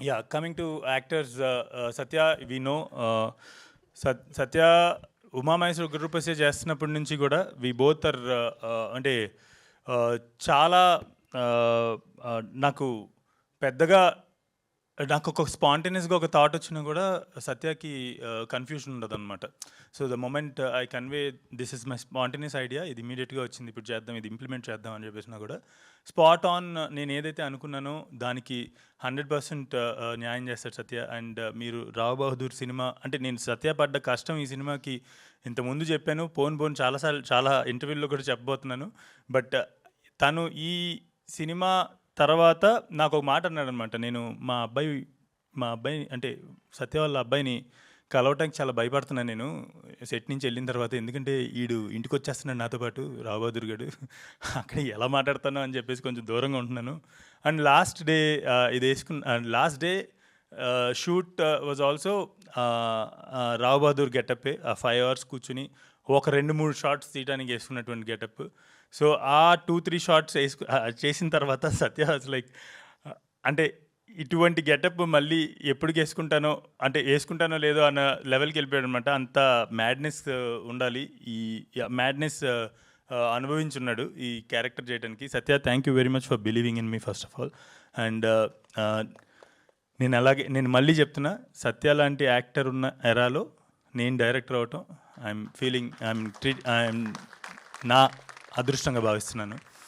Yeah, coming to actors, Satya, we know Satya Umamaheshwara Guruprasad చేస్తున్నప్పటి నుంచి కూడా we both are అంటే చాలా నాకు పెద్దగా నాకు ఒక స్పాంటేనియస్గా ఒక థాట్ వచ్చినా కూడా సత్యకి కన్ఫ్యూషన్ ఉండదు అనమాట. So the moment I convey this is my spontaneous idea, ఇది ఇమీడియట్గా వచ్చింది, ఇప్పుడు చేద్దాం, ఇది ఇంప్లిమెంట్ చేద్దాం అని చెప్పేసినా కూడా స్పాట్ ఆన్ నేను ఏదైతే అనుకున్నానో దానికి 100% న్యాయం చేస్తాడు సత్య. అండ్ మీరు రావు బహదూర్ సినిమా అంటే నేను సత్య పడ్డ కష్టం ఈ సినిమాకి ఇంతకుముందు చెప్పాను, పోను చాలాసార్లు చాలా ఇంటర్వ్యూల్లో కూడా చెప్పబోతున్నాను. బట్ తను ఈ సినిమా తర్వాత నాకు ఒక మాట అన్నాడు అనమాట. నేను మా అబ్బాయి అంటే సత్య వాళ్ళ అబ్బాయిని కలవటానికి చాలా భయపడుతున్నాను నేను సెట్ నుంచి వెళ్ళిన తర్వాత, ఎందుకంటే ఈడు ఇంటికి వచ్చేస్తున్నాడు నాతో పాటు రావు బహదూర్ గడు, అక్కడ ఎలా మాట్లాడతానో అని చెప్పేసి కొంచెం దూరంగా ఉంటున్నాను. అండ్ లాస్ట్ డే ఇది last day shoot was also Rao Bahadur గెటప్పే. ఆ 5 hours కూర్చుని ఒక 2-3 షార్ట్స్ తీయడానికి వేసుకున్నటువంటి గెటప్. సో ఆ 2-3 షార్ట్స్ చేసిన తర్వాత సత్య లైక్ అంటే ఇటువంటి గెటప్ మళ్ళీ ఎప్పుడు వేసుకుంటానో లేదో అన్న లెవెల్కి వెళ్ళిపోయాడు అనమాట. అంత మ్యాడ్నెస్ ఉండాలి, ఈ మ్యాడ్నెస్ అనుభవించున్నాడు ఈ క్యారెక్టర్ చేయడానికి. Satya, thank you very much for believing in me first of all. And నేను మళ్ళీ చెప్తున్నా, సత్య లాంటి యాక్టర్ ఉన్న ఎరాలో నేను డైరెక్టర్ అవటం ఐఎమ్ నా అదృష్టంగా భావిస్తున్నాను.